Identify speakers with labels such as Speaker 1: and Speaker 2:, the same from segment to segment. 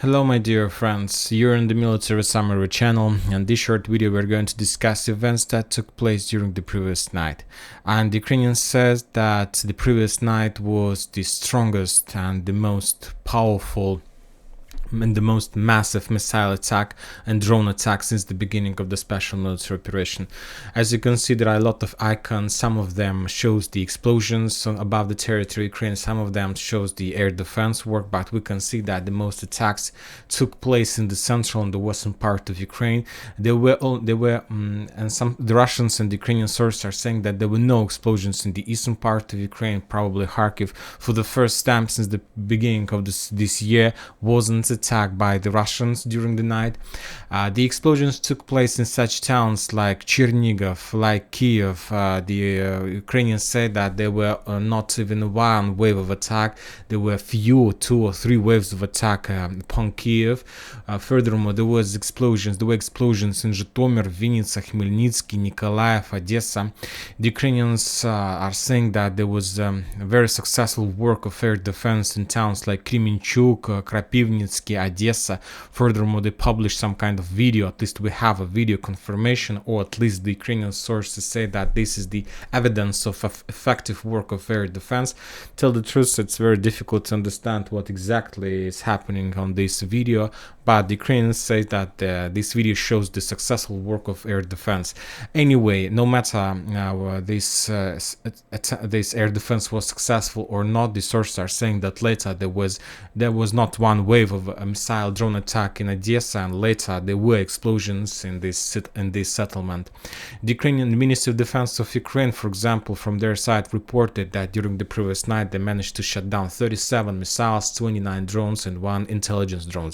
Speaker 1: Hello my dear friends, you're in the Military Summary channel, and in this short video we're going to discuss events that took place during the previous night. And the Ukrainian says that the previous night was the strongest and the most powerful and the most massive missile attack and drone attack since the beginning of the special military operation. As you can see, there are a lot of icons. Some of them shows the explosions above the territory of Ukraine, some of them shows the air defense work, but we can see that the most attacks took place in the central and the western part of Ukraine. And the Russians and the Ukrainian sources are saying that there were no explosions in the eastern part of Ukraine. Probably Kharkiv, for the first time since the beginning of this year, wasn't attacked by the Russians during the night. The explosions took place in such towns like Chernigov, like Kiev. The Ukrainians said that there were not even one wave of attack. There were few, 2 or 3 waves of attack upon Kiev. Furthermore, there were explosions in Zhytomyr, Vinnytsia, Khmelnytsky, Nikolaev, Odessa. The Ukrainians are saying that there was very successful work of air defense in towns like Kremenchuk, Krapivnitsky, Odessa. Furthermore, they published some kind of video. At least we have a video confirmation, or at least the Ukrainian sources say that this is the evidence of effective work of air defense. Tell the truth, it's very difficult to understand what exactly is happening on this video, but the Ukrainians say that this video shows the successful work of air defense. Anyway, no matter this air defense was successful or not, the sources are saying that later there was not one wave of a missile drone attack in Odessa, and later there were explosions in this settlement. The Ukrainian Ministry of Defense of Ukraine, for example, from their side reported that during the previous night they managed to shut down 37 missiles, 29 drones and 1 intelligence drone.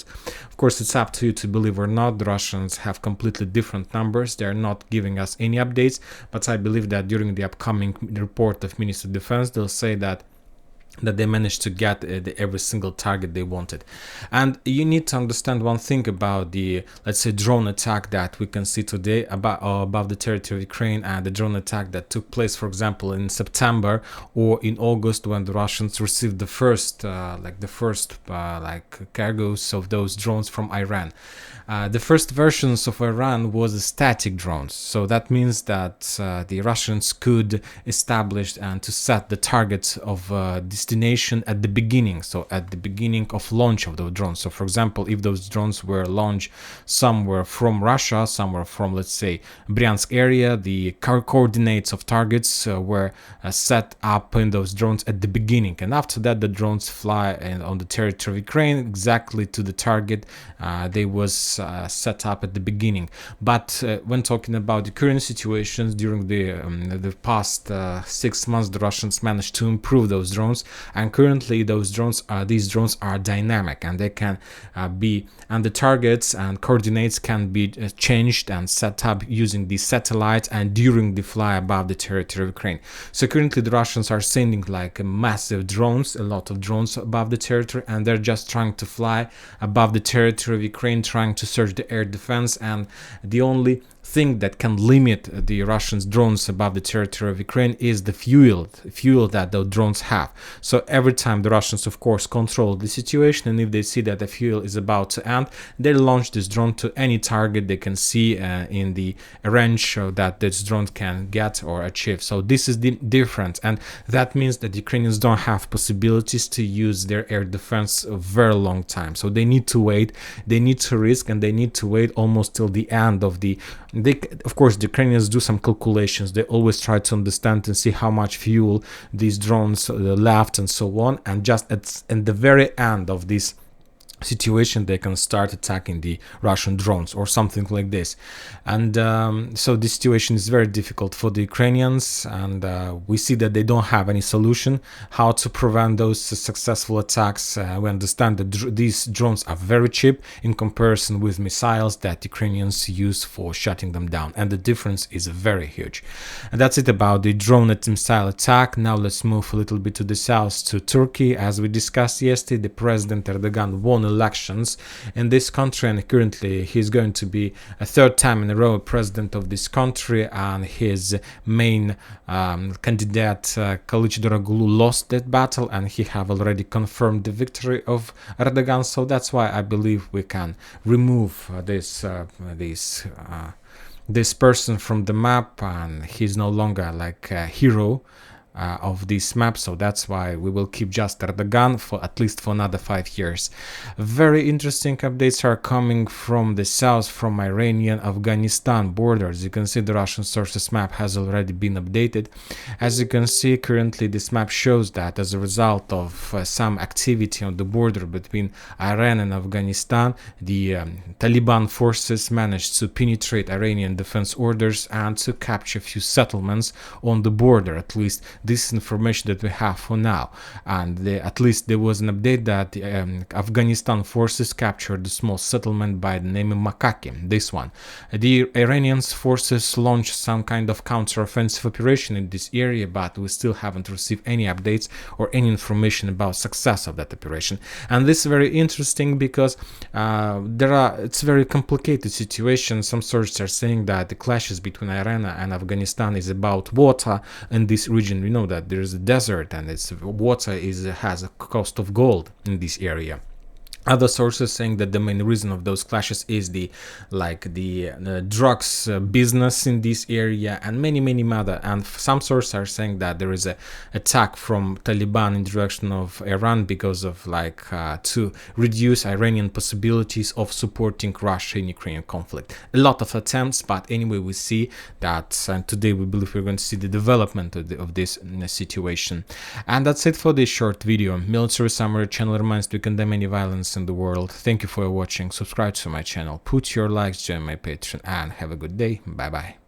Speaker 1: Of course, it's up to you to believe or not. The Russians have completely different numbers. They are not giving us any updates, but I believe that during the upcoming report of Ministry of Defense they'll say that they managed to get every single target they wanted. And you need to understand one thing about the, let's say, drone attack that we can see today above the territory of Ukraine, and the drone attack that took place, for example, in September or in August, when the Russians received the first cargoes of those drones from Iran. The first versions of Iran was static drones, so that means that the Russians could establish and to set the targets of destination at the beginning, so at the beginning of launch of those drones. So for example, if those drones were launched somewhere from Russia, somewhere from, let's say, Bryansk area, the coordinates of targets were set up in those drones at the beginning, and after that the drones fly on the territory of Ukraine exactly to the target they was set up at the beginning. But when talking about the current situations during the past 6 months, the Russians managed to improve those drones, and currently these drones are dynamic, and they can and the targets and coordinates can be changed and set up using the satellite and during the fly above the territory of Ukraine. So currently the Russians are sending like massive drones, a lot of drones above the territory, and they're just trying to fly above the territory of Ukraine, trying to search the air defense. And the only thing that can limit the Russians' drones above the territory of Ukraine is the fuel that those drones have. So every time the Russians, of course, control the situation, and if they see that the fuel is about to end, they launch this drone to any target they can see in the range that this drone can get or achieve. So this is the difference, and that means that the Ukrainians don't have possibilities to use their air defense a very long time. So they need to wait, they need to risk, and they need to wait almost till the end of the. Of course, the Ukrainians do some calculations. They always try to understand and see how much fuel these drones left and so on. And just at the very end of this situation, they can start attacking the Russian drones or something like this. And so this situation is very difficult for the Ukrainians, and we see that they don't have any solution how to prevent those successful attacks. We understand that these drones are very cheap in comparison with missiles that Ukrainians use for shutting them down, and the difference is very huge. And that's it about the drone and missile attack. Now let's move a little bit to the south, to Turkey. As we discussed yesterday, the President Erdogan won elections in this country, and currently he's going to be a third time in a row president of this country, and his main candidate Kılıç Daroglu lost that battle, and he have already confirmed the victory of Erdogan. So that's why I believe we can remove this person from the map, and he's no longer like a hero of this map. So that's why we will keep just Erdogan for at least for another 5 years. Very interesting updates are coming from the south, from Iranian-Afghanistan border. As you can see, the Russian sources map has already been updated. As you can see, currently this map shows that as a result of some activity on the border between Iran and Afghanistan, the Taliban forces managed to penetrate Iranian defense orders and to capture a few settlements on the border. At least this information that we have for now, and at least there was an update that the Afghanistan forces captured a small settlement by the name of Makaki. This one, the Iranian forces launched some kind of counter-offensive operation in this area, but we still haven't received any updates or any information about success of that operation. And this is very interesting because it's a very complicated situation. Some sources are saying that the clashes between Iran and Afghanistan is about water in this region. We know that there is a desert, and water has a cost of gold in this area. Other sources saying that the main reason of those clashes is the drugs business in this area, and many other. And some sources are saying that there is a attack from Taliban in the direction of Iran because of to reduce Iranian possibilities of supporting Russia in Ukrainian conflict. A lot of attempts, but anyway, we see that, and today we believe we're going to see the development of this situation. And that's it for this short video. Military Summary channel reminds to condemn any violence in the world. Thank you for watching. Subscribe to my channel, put your likes, join my Patreon, and have a good day. Bye bye.